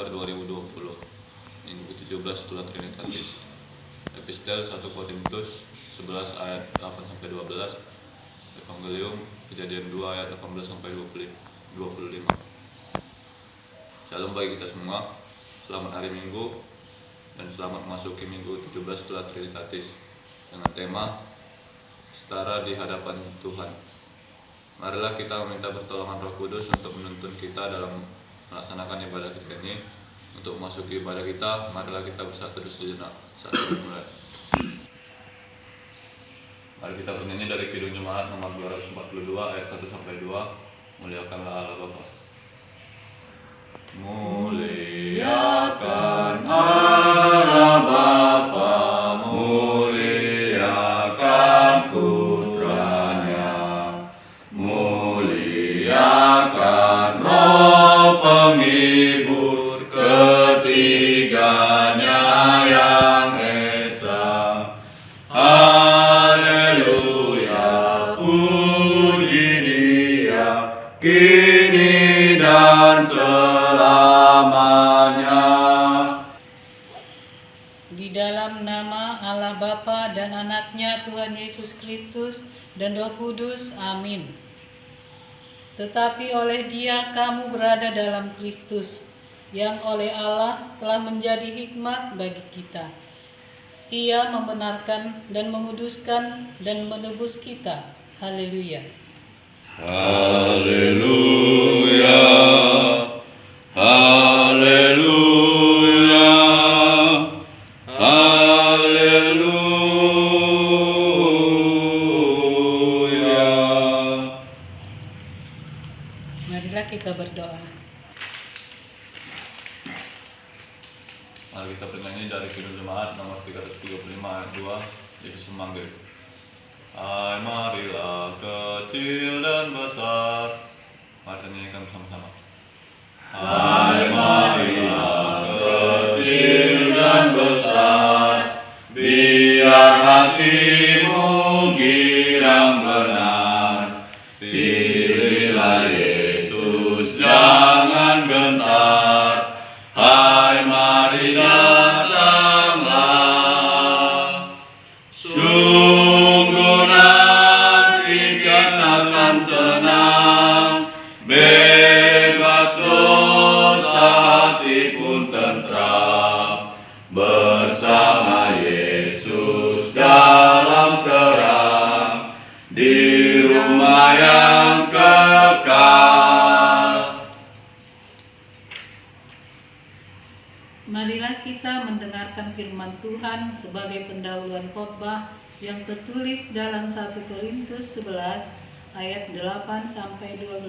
Maret 2020. Minggu 17 setelah Trinitatis. Epistel 1 Korintus 11 ayat 8-12. Evangelium Kejadian 2 ayat 18-25. Shalom bagi kita semua. Selamat hari Minggu dan selamat memasuki Minggu 17 setelah Trinitatis dengan tema setara di hadapan Tuhan. Marilah kita meminta pertolongan Roh Kudus untuk menuntun kita dalam melaksanakan ibadah kita ini. Untuk memasuki ibadah kita, marilah kita bersatu sejenak saat kita mulai. Mari kita bernyanyi dari Kidung Jemaat nomor 242 ayat 1-2. Muliakanlah Allah Bapa. Muliakan Allah Bapa, muliakan Putranya, muliakan Roh Penghibur, ketiganya yang esa. Haleluya, puji Dia kini dan selamanya. Di dalam nama Allah Bapa dan Anaknya Tuhan Yesus Kristus dan Roh Kudus, amin. Tetapi oleh Dia kamu berada dalam Kristus, yang oleh Allah telah menjadi hikmat bagi kita. Ia membenarkan dan menguduskan dan menebus kita. Haleluya. Haleluya, haleluya, haleluya. Marilah kita berdoa. Mari kita bernyanyi dari Kidung Jemaat nomor 335 ayat 2, Yesus memanggil. Hai marilah kecil dan besar. Mari kita nyanyikan bersama-sama. Hai marilah kecil dan besar, biar hatimu girang benar. Pilihlah Yesus, jangan gentar. Hai mari datanglah. Sungguh nanti kita akan senang, bebas dosa hati pun tentram. Bersama Yesus dalam terang, di rumah yang kekal. Marilah kita mendengarkan firman Tuhan sebagai pendahuluan khotbah yang tertulis dalam 1 Korintus 11 ayat 8-12.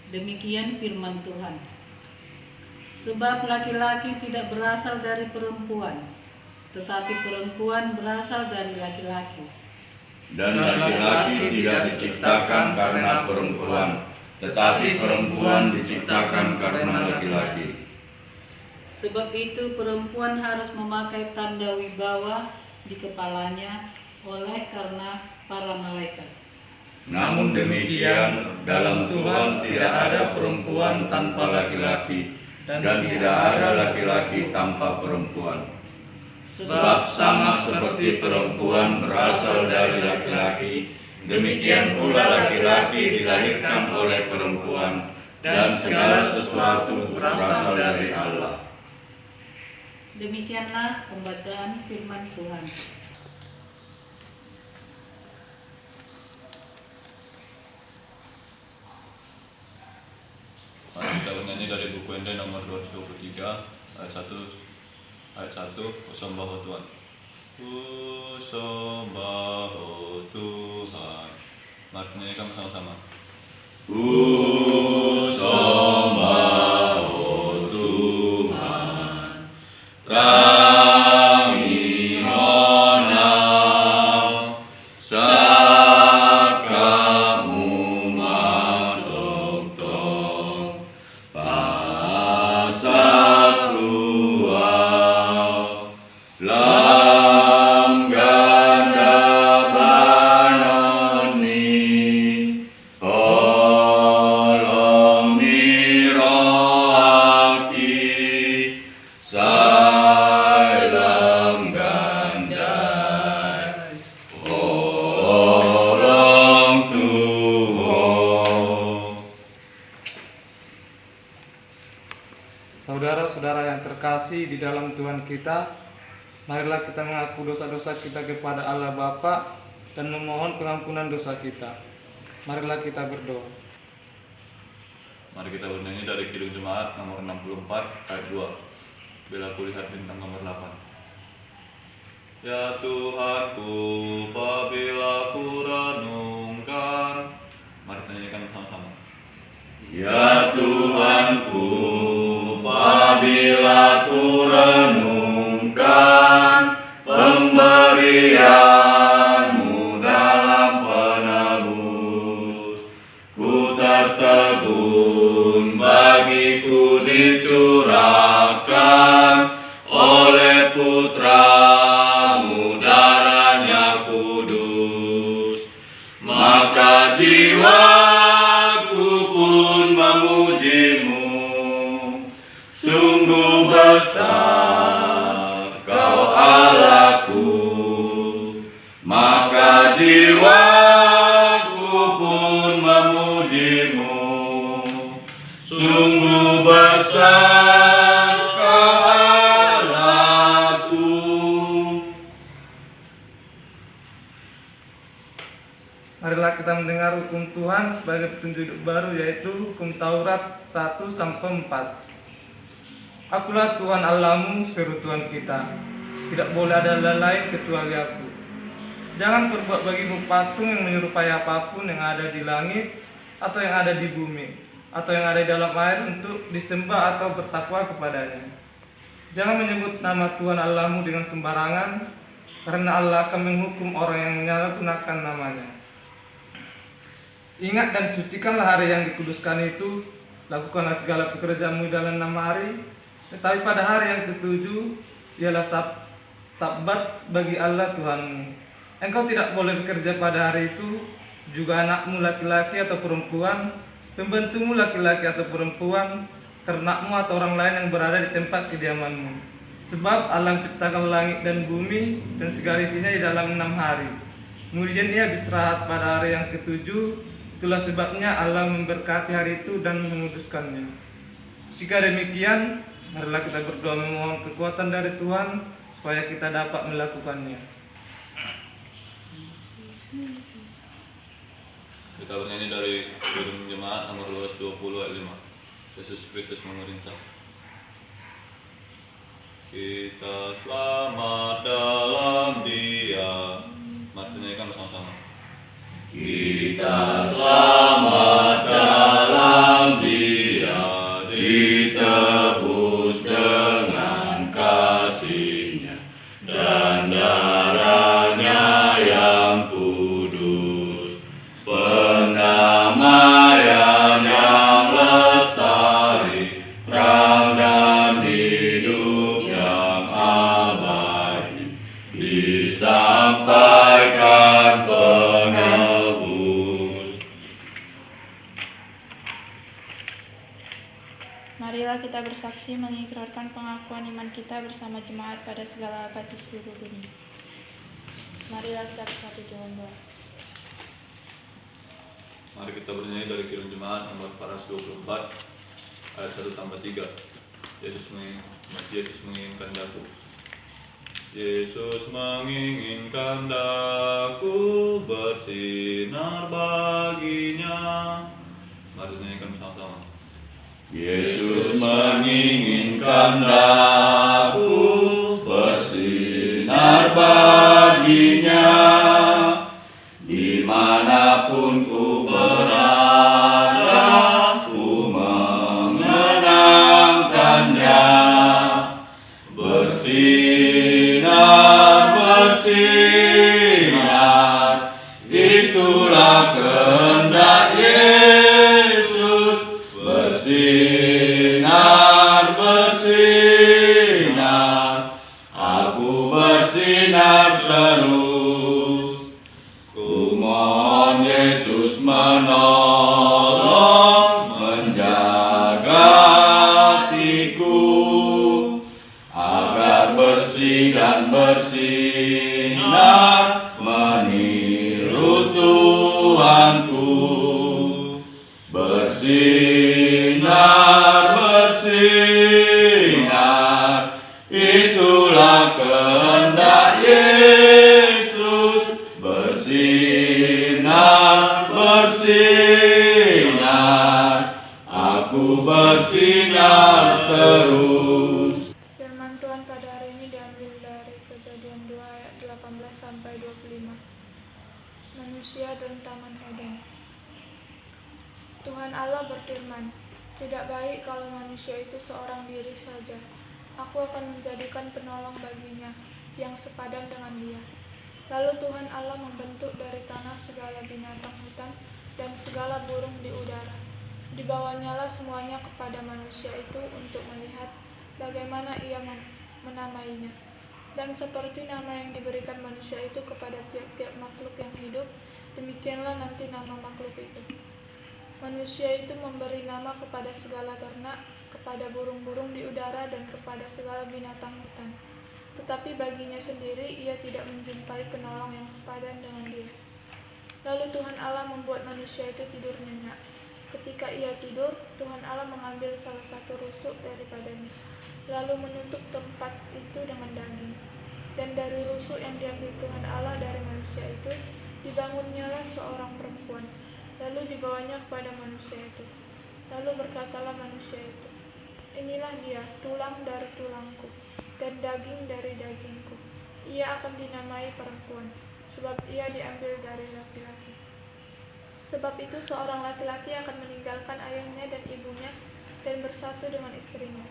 Demikian firman Tuhan. Sebab laki-laki tidak berasal dari perempuan, tetapi perempuan berasal dari laki-laki. Dan laki-laki tidak diciptakan karena perempuan, tetapi perempuan diciptakan karena laki-laki. Sebab itu perempuan harus memakai tanda wibawa di kepalanya oleh karena para malaikat. Namun demikian, dalam Tuhan tidak ada perempuan tanpa laki-laki, dan tidak ada laki-laki tanpa perempuan. Sebab sama seperti perempuan berasal dari laki-laki, demikian pula laki-laki dilahirkan oleh perempuan, dan segala sesuatu berasal dari Allah. Demikianlah pembacaan firman Tuhan. Mari kita bernyanyi dari buku Ende nomor 223 ayat 1. Usembah oh Tuhan. Usembah oh Tuhan. Mari kita nyanyikan bersama-sama. Usembah oh Tuhan, rangi monang, sakamu matong-tong, pasak luau, lam ganda banoni, oh Tuhan kita, marilah kita mengaku dosa-dosa kita kepada Allah Bapa dan memohon pengampunan dosa kita. Marilah kita berdoa. Mari kita bernyanyi dari Kidung Jemaat nomor 64 ayat 2. Bila kulihat bintang nomor 8. Ya Tuhanku, apabila ku renungkan. Mari kita nyanyikan bersama-sama. Ya Tuhanku, apabila ku renungkan pemberian-Mu dalam penebus, ku tertegun bagiku dicurahkan oleh Putra-Mu darahnya kudus, maka jiwaku pun memuji-Mu. Sungguh besar Kau Allahku, maka jiwaku pun memuji-Mu. Sungguh besar Kau Allahku. Marilah kita mendengar hukum Tuhan sebagai petunjuk hidup baru, yaitu hukum Taurat 1-4. Akulah Tuhan Allahmu, seru Tuhan kita. Tidak boleh ada Allah lain kecuali Aku. Jangan perbuat bagimu patung yang menyerupai apapun yang ada di langit, atau yang ada di bumi, atau yang ada di dalam air untuk disembah atau bertakwa kepadanya. Jangan menyebut nama Tuhan Allahmu dengan sembarangan, karena Allah akan menghukum orang yang menyalahgunakan namanya. Ingat dan sucikanlah hari yang dikuduskan itu, lakukanlah segala pekerjaanmu dalam 6 hari, tetapi pada hari yang ketujuh ialah Sabat bagi Allah Tuhanmu. Engkau tidak boleh bekerja pada hari itu, juga anakmu laki-laki atau perempuan, pembantumu laki-laki atau perempuan, ternakmu atau orang lain yang berada di tempat kediamanmu. Sebab Allah menciptakan langit dan bumi dan segala isinya di dalam 6 hari. Kemudian Ia beristirahat pada hari yang ketujuh. Itulah sebabnya Allah memberkati hari itu dan menguduskannya. Jika demikian, marilah kita berdoa memohon kekuatan dari Tuhan supaya kita dapat melakukannya. Kita bernyanyi dari Kidung Jemaat nomor 220 ayat 5. Yesus Kristus memerintah. Kita selamat dalam Dia. Mari kita nyanyikan bersama-sama. Kita selamat dalam Dia, ditebus dengan kasih-Nya dan darah-Nya yang kudus, pendamaian yang lestari, terang dan hidup yang abadi, disampaikan penebus. Marilah kita bersaksi mengikrarkan pengakuan iman kita bersama jemaat pada segala abad di seluruh dunia. Marilah kita bersatu dalam doa. Mari kita bernyanyi dari Kidung Jemaat nomor 424 ayat 1-3. Yesus menginginkan daku. Yesus menginginkan daku bersinar baginya. Mari nyanyikan bersama-sama. Yesus menginginkan daku bersinar baginya, dimanapun ku berada, ku mengenangkannya. Bersinar, bersinar, itulah kehendak Yesus. Bersinar, bersinar, aku bersinar terus. Ku mohon Yesus menolong, menjaga hatiku, agar bersih dan bersinar, meniru Tuhanku. Bersinar, bersinar, itu 25-25. Manusia dan Taman Eden. Tuhan Allah berfirman, "Tidak baik kalau manusia itu seorang diri saja. Aku akan menjadikan penolong baginya yang sepadan dengan dia." Lalu Tuhan Allah membentuk dari tanah segala binatang hutan dan segala burung di udara. Dibawanyalah semuanya kepada manusia itu untuk melihat bagaimana ia menamainya. Dan seperti nama yang diberikan manusia itu kepada tiap-tiap makhluk yang hidup, demikianlah nanti nama makhluk itu. Manusia itu memberi nama kepada segala ternak, kepada burung-burung di udara, dan kepada segala binatang hutan. Tetapi baginya sendiri ia tidak menjumpai penolong yang sepadan dengan dia. Lalu Tuhan Allah membuat manusia itu tidur nyenyak. Ketika ia tidur, Tuhan Allah mengambil salah satu rusuk daripadanya, lalu menutup tempat itu dengan daging. Dan dari rusuk yang diambil Tuhan Allah dari manusia itu, dibangunnyalah seorang perempuan, lalu dibawanya kepada manusia itu. Lalu berkatalah manusia itu, "Inilah dia, tulang dari tulangku, dan daging dari dagingku. Ia akan dinamai perempuan, sebab ia diambil dari laki-laki. Sebab itu seorang laki-laki akan meninggalkan ayahnya dan ibunya dan bersatu dengan istrinya,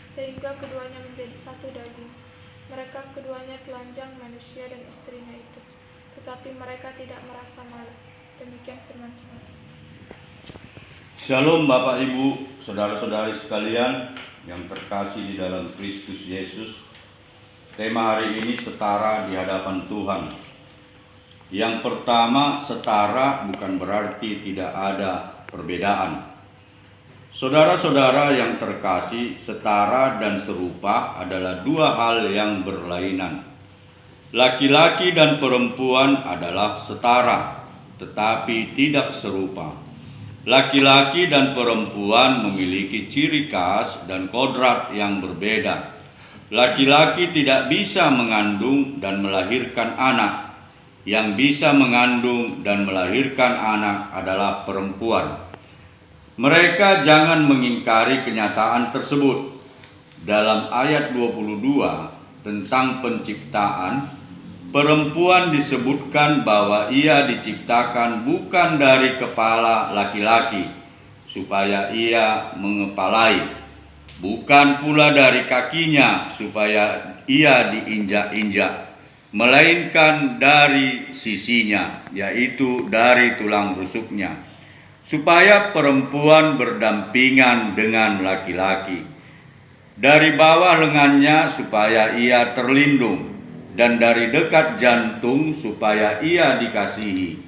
sehingga keduanya menjadi satu daging. Mereka keduanya telanjang, manusia dan istrinya itu, tetapi mereka tidak merasa malu." Demikian firman Tuhan. Shalom Bapak Ibu, saudara-saudari sekalian yang terkasih di dalam Kristus Yesus. Tema hari ini setara di hadapan Tuhan. Yang pertama, setara bukan berarti tidak ada perbedaan. Saudara-saudara yang terkasih, setara dan serupa adalah dua hal yang berlainan. Laki-laki dan perempuan adalah setara, tetapi tidak serupa. Laki-laki dan perempuan memiliki ciri khas dan kodrat yang berbeda. Laki-laki tidak bisa mengandung dan melahirkan anak. Yang bisa mengandung dan melahirkan anak adalah perempuan. Mereka jangan mengingkari kenyataan tersebut. Dalam ayat 22 tentang penciptaan, perempuan disebutkan bahwa ia diciptakan bukan dari kepala laki-laki, supaya ia mengepalai, bukan pula dari kakinya, supaya ia diinjak-injak, melainkan dari sisinya, yaitu dari tulang rusuknya, supaya perempuan berdampingan dengan laki-laki. Dari bawah lengannya supaya ia terlindung, dan dari dekat jantung supaya ia dikasihi.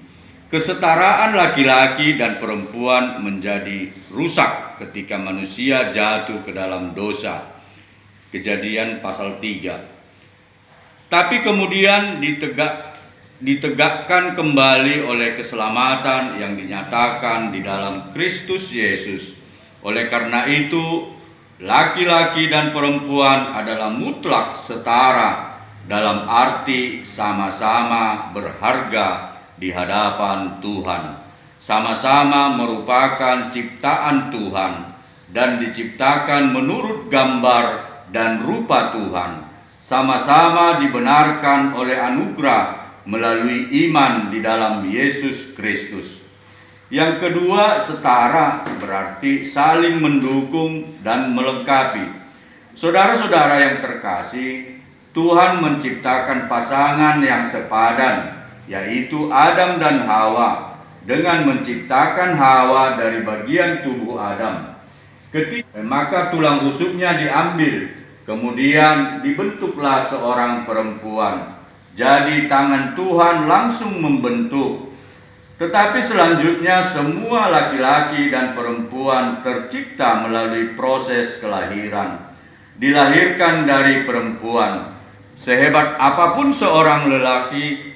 Kesetaraan laki-laki dan perempuan menjadi rusak ketika manusia jatuh ke dalam dosa. Kejadian pasal 3. Tapi kemudian ditegakkan kembali oleh keselamatan yang dinyatakan di dalam Kristus Yesus. Oleh karena itu, laki-laki dan perempuan adalah mutlak setara dalam arti sama-sama berharga di hadapan Tuhan. Sama-sama merupakan ciptaan Tuhan dan diciptakan menurut gambar dan rupa Tuhan. Sama-sama dibenarkan oleh anugerah melalui iman di dalam Yesus Kristus. Yang kedua, setara berarti saling mendukung dan melengkapi. Saudara-saudara yang terkasih, Tuhan menciptakan pasangan yang sepadan, yaitu Adam dan Hawa, dengan menciptakan Hawa dari bagian tubuh Adam. Maka tulang rusuknya diambil, kemudian dibentuklah seorang perempuan. Jadi tangan Tuhan langsung membentuk. Tetapi selanjutnya semua laki-laki dan perempuan tercipta melalui proses kelahiran. Dilahirkan dari perempuan. Sehebat apapun seorang lelaki,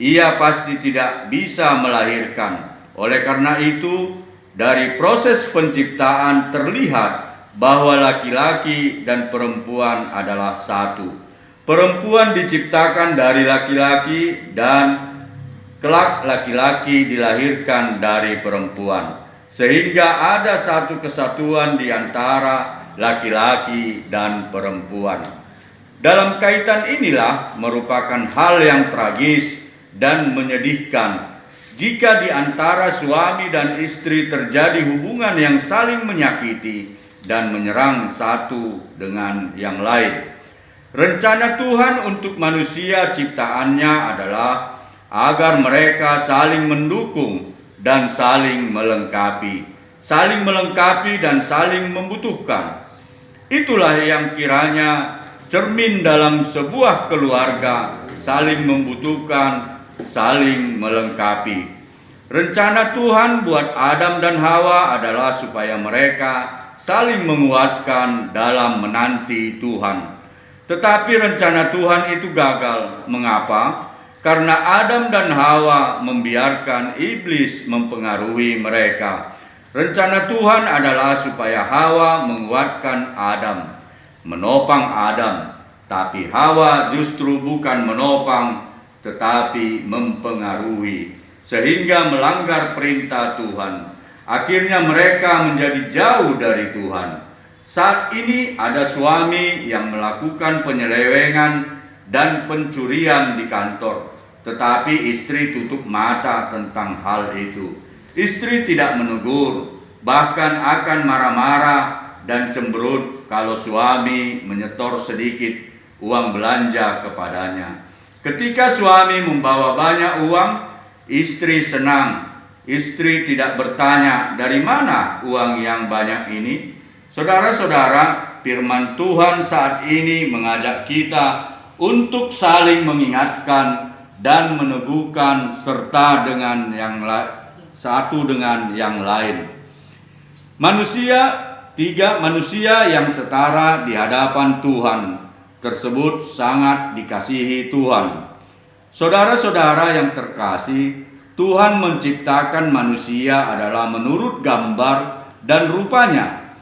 ia pasti tidak bisa melahirkan. Oleh karena itu, dari proses penciptaan terlihat bahwa laki-laki dan perempuan adalah satu. Perempuan diciptakan dari laki-laki dan kelak laki-laki dilahirkan dari perempuan. Sehingga ada satu kesatuan di antara laki-laki dan perempuan. Dalam kaitan inilah merupakan hal yang tragis dan menyedihkan jika di antara suami dan istri terjadi hubungan yang saling menyakiti dan menyerang satu dengan yang lain. Rencana Tuhan untuk manusia ciptaannya adalah agar mereka saling mendukung dan saling melengkapi dan saling membutuhkan. Itulah yang kiranya cermin dalam sebuah keluarga, saling membutuhkan, saling melengkapi. Rencana Tuhan buat Adam dan Hawa adalah supaya mereka saling menguatkan dalam menanti Tuhan. Tetapi rencana Tuhan itu gagal. Mengapa? Karena Adam dan Hawa membiarkan iblis mempengaruhi mereka. Rencana Tuhan adalah supaya Hawa menguatkan Adam, menopang Adam, tapi Hawa justru bukan menopang tetapi mempengaruhi, sehingga melanggar perintah Tuhan. Akhirnya mereka menjadi jauh dari Tuhan. Saat ini ada suami yang melakukan penyelewengan dan pencurian di kantor, tetapi istri tutup mata tentang hal itu. Istri tidak menegur, bahkan akan marah-marah dan cemberut kalau suami menyetor sedikit uang belanja kepadanya. Ketika suami membawa banyak uang, istri senang. Istri tidak bertanya, dari mana uang yang banyak ini? Saudara-saudara, firman Tuhan saat ini mengajak kita untuk saling mengingatkan dan meneguhkan serta dengan satu dengan yang lain. Tiga manusia yang setara di hadapan Tuhan tersebut sangat dikasihi Tuhan. Saudara-saudara yang terkasih, Tuhan menciptakan manusia adalah menurut gambar dan rupanya.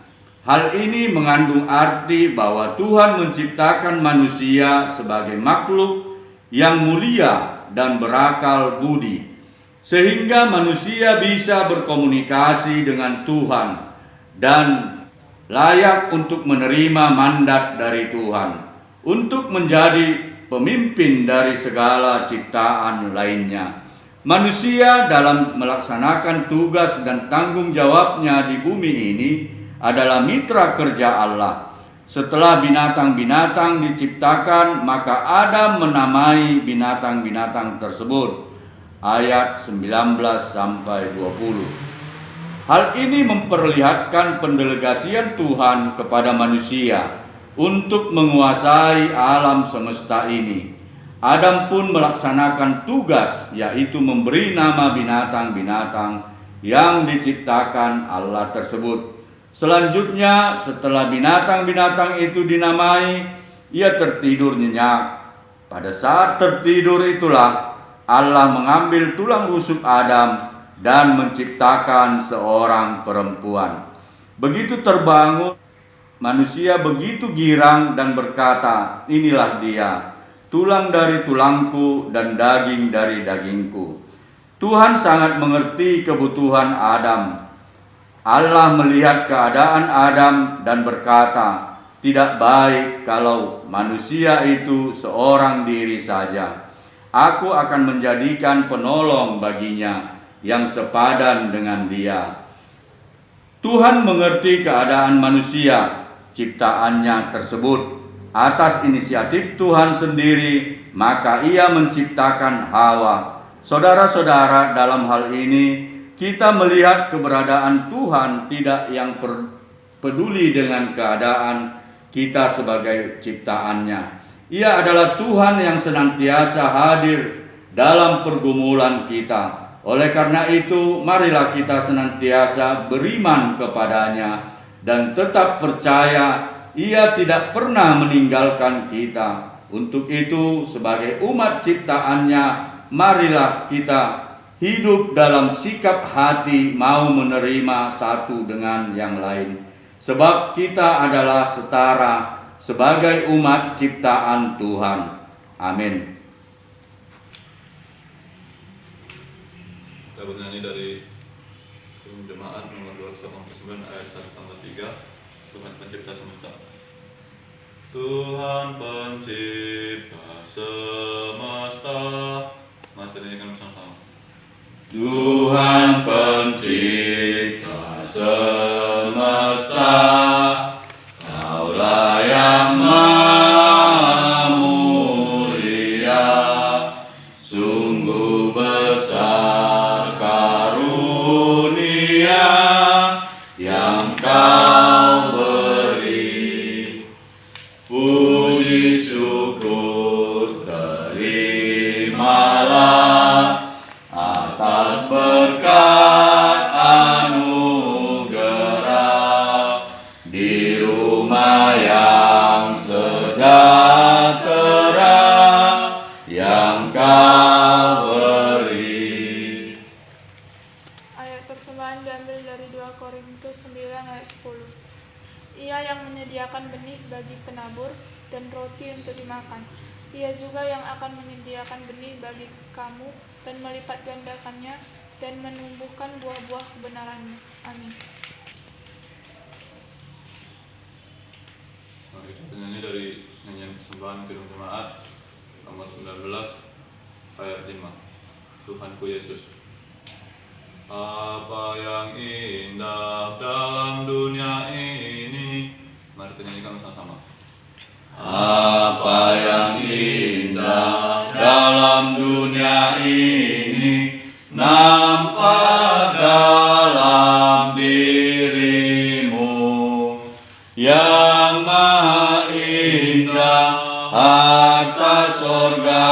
Hal ini mengandung arti bahwa Tuhan menciptakan manusia sebagai makhluk yang mulia dan berakal budi, sehingga manusia bisa berkomunikasi dengan Tuhan dan layak untuk menerima mandat dari Tuhan untuk menjadi pemimpin dari segala ciptaan lainnya. Manusia dalam melaksanakan tugas dan tanggung jawabnya di bumi ini adalah mitra kerja Allah. Setelah binatang-binatang diciptakan, maka Adam menamai binatang-binatang tersebut. Ayat 19-20. Hal ini memperlihatkan pendelegasian Tuhan kepada manusia untuk menguasai alam semesta ini. Adam pun melaksanakan tugas, yaitu memberi nama binatang-binatang yang diciptakan Allah tersebut. Selanjutnya, setelah binatang-binatang itu dinamai, ia tertidur nyenyak. Pada saat tertidur itulah Allah mengambil tulang rusuk Adam dan menciptakan seorang perempuan. Begitu terbangun, manusia begitu girang dan berkata, "Inilah dia, tulang dari tulangku dan daging dari dagingku." Tuhan sangat mengerti kebutuhan Adam. Allah melihat keadaan Adam dan berkata, "Tidak baik kalau manusia itu seorang diri saja. Aku akan menjadikan penolong baginya yang sepadan dengan dia." Tuhan mengerti keadaan manusia, ciptaannya tersebut. Atas inisiatif Tuhan sendiri, maka ia menciptakan Hawa. Saudara-saudara, dalam hal ini kita melihat keberadaan Tuhan tidak yang peduli dengan keadaan kita sebagai ciptaannya. Ia adalah Tuhan yang senantiasa hadir dalam pergumulan kita. Oleh karena itu, marilah kita senantiasa beriman kepadanya dan tetap percaya Ia tidak pernah meninggalkan kita. Untuk itu, sebagai umat ciptaannya, marilah kita hidup dalam sikap hati mau menerima satu dengan yang lain. Sebab kita adalah setara sebagai umat ciptaan Tuhan. Amin. Kita bernyanyi dari Jemaat nomor 289 ayat 1-3, Tuhan pencipta semesta. Tuhan pencipta semesta. Mari kita nyanyikan bersama-sama. Tuhan pencipta semesta, Kaulah yang maha mulia, sungguh besar karunia yang Kau beri. Puji syukur terimalah atas berkat anugerah di rumah yang sejahtera yang Kau beri. Ayat persembahan diambil dari 2 Korintus 9 ayat 10. Ia yang menyediakan benih bagi penabur dan roti untuk dimakan. Ia juga yang akan menyediakan benih bagi kamu dan melipat gandakannya dan menumbuhkan buah-buah kebenarannya. Amin. Mari kita nyanyi dari nyanyian persembahan Kidung Jemaat nomor 19 ayat 5. Tuhanku Yesus. Apa yang indah dalam dunia ini. Mari kita nyanyikan bersama-sama. Apa yang indah dalam dunia ini nampak dalam dirimu, yang maha indah harta sorga